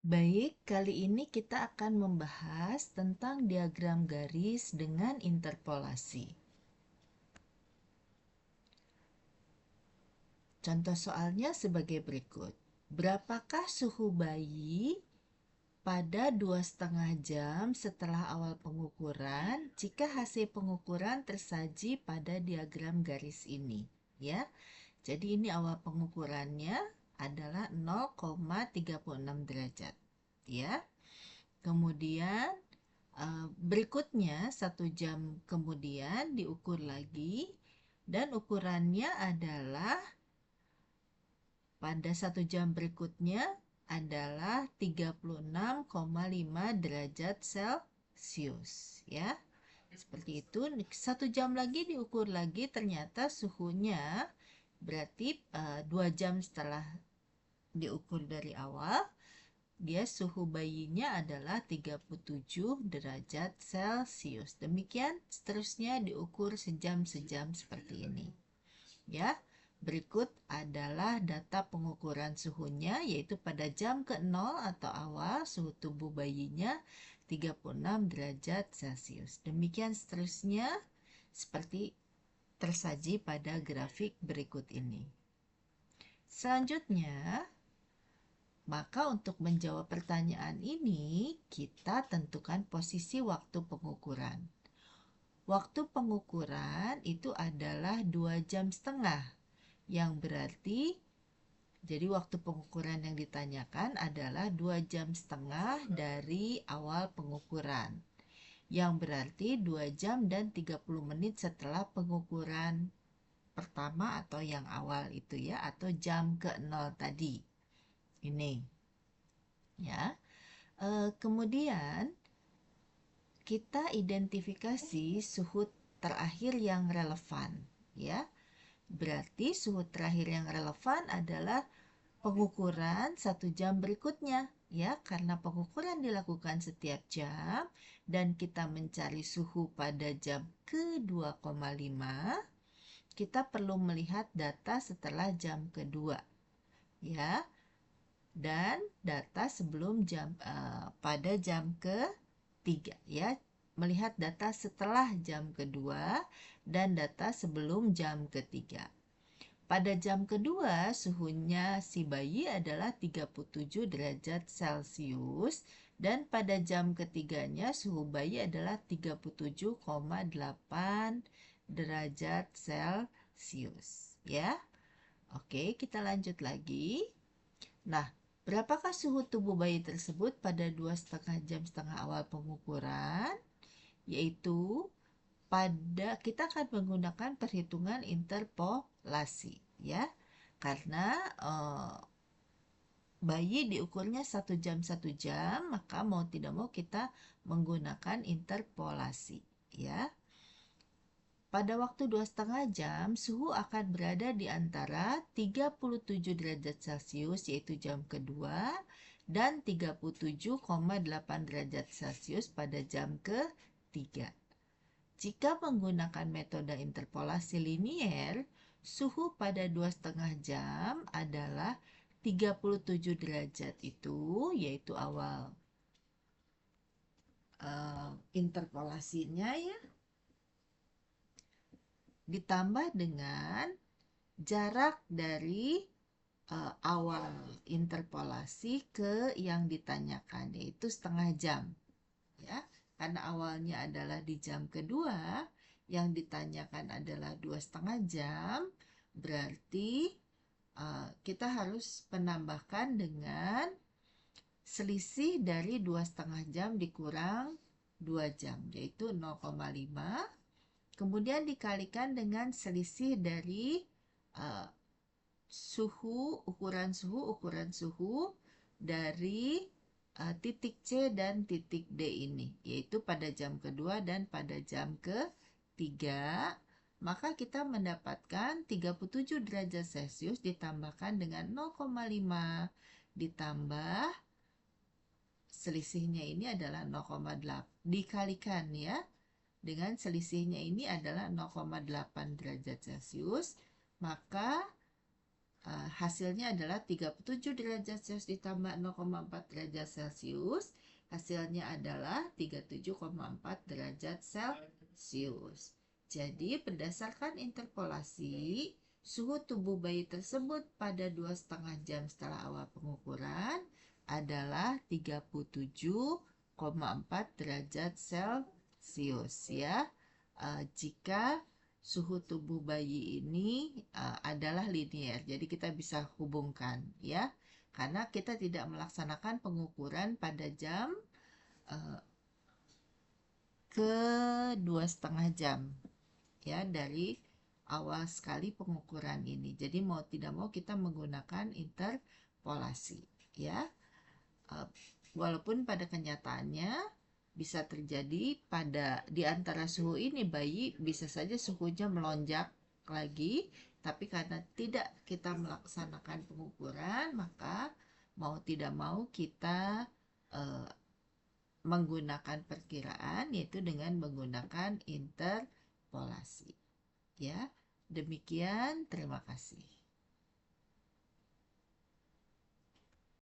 Baik, kali ini kita akan membahas tentang diagram garis dengan interpolasi. Contoh soalnya sebagai berikut. Berapakah suhu bayi pada 2,5 jam setelah awal pengukuran jika hasil pengukuran tersaji pada diagram garis ini? Ya, jadi ini awal pengukurannya adalah 0,36 derajat. Ya, kemudian berikutnya 1 jam kemudian diukur lagi dan ukurannya adalah pada 1 jam berikutnya adalah 36,5 derajat Celcius ya. Seperti itu, 1 jam lagi diukur lagi ternyata suhunya berarti 2 jam setelah diukur dari awal dia suhu bayinya adalah 37 derajat Celcius. Demikian seterusnya diukur sejam-sejam seperti ini. Ya, berikut adalah data pengukuran suhunya yaitu pada jam ke-0 atau awal suhu tubuh bayinya 36 derajat Celcius. Demikian seterusnya seperti tersaji pada grafik berikut ini. Selanjutnya, maka untuk menjawab pertanyaan ini, kita tentukan posisi waktu pengukuran. Waktu pengukuran itu adalah 2,5 jam, yang berarti jadi waktu pengukuran yang ditanyakan adalah 2,5 jam dari awal pengukuran. Yang berarti 2 jam dan 30 menit setelah pengukuran pertama atau yang awal itu ya, atau jam ke-0 tadi. Ini ya. Kemudian kita identifikasi suhu terakhir yang relevan ya. Berarti suhu terakhir yang relevan adalah pengukuran 1 jam berikutnya ya, karena pengukuran dilakukan setiap jam dan kita mencari suhu pada jam ke-2,5, kita perlu melihat data setelah jam kedua ya, dan data sebelum pada jam ke-3 ya. Melihat data setelah jam kedua dan data sebelum jam ketiga. Pada jam kedua suhunya si bayi adalah 37 derajat Celcius dan pada jam ketiganya suhu bayi adalah 37,8 derajat Celcius ya. Oke, kita lanjut lagi. Nah, berapakah suhu tubuh bayi tersebut pada 2,5 jam awal pengukuran? Yaitu kita akan menggunakan perhitungan interpolasi ya, karena bayi diukurnya 1 jam, maka mau tidak mau kita menggunakan interpolasi ya. Pada waktu 2,5 jam, suhu akan berada di antara 37 derajat Celcius yaitu jam kedua dan 37,8 derajat Celcius pada jam ketiga. Jika menggunakan metode interpolasi linier, suhu pada 2,5 jam adalah 37 derajat itu, yaitu awal interpolasinya ya, ditambah dengan jarak dari awal interpolasi ke yang ditanyakan, yaitu 0,5 jam ya. Karena awalnya adalah di jam kedua, yang ditanyakan adalah 2,5 jam, berarti kita harus menambahkan dengan selisih dari 2,5 jam dikurang 2 jam, yaitu 0,5. Kemudian dikalikan dengan selisih dari ukuran suhu dari titik C dan titik D ini, yaitu pada jam kedua dan pada jam ketiga, maka kita mendapatkan 37 derajat Celcius ditambahkan dengan 0,5 ditambah selisihnya ini adalah 0,8 dikalikan ya dengan selisihnya ini adalah 0,8 derajat Celcius, maka hasilnya adalah 37 derajat Celcius ditambah 0,4 derajat Celcius. Hasilnya adalah 37,4 derajat Celcius. Jadi berdasarkan interpolasi, suhu tubuh bayi tersebut pada 2,5 jam setelah awal pengukuran adalah 37,4 derajat Celcius ya. Jika suhu tubuh bayi ini adalah linier. Jadi kita bisa hubungkan ya. Karena kita tidak melaksanakan pengukuran pada jam ke 2,5 jam ya dari awal sekali pengukuran ini. Jadi mau tidak mau kita menggunakan interpolasi ya. Walaupun pada kenyataannya bisa terjadi di antara suhu ini bayi bisa saja suhunya melonjak lagi, tapi karena tidak kita melaksanakan pengukuran, maka mau tidak mau kita menggunakan perkiraan yaitu dengan menggunakan interpolasi. Ya, demikian, terima kasih.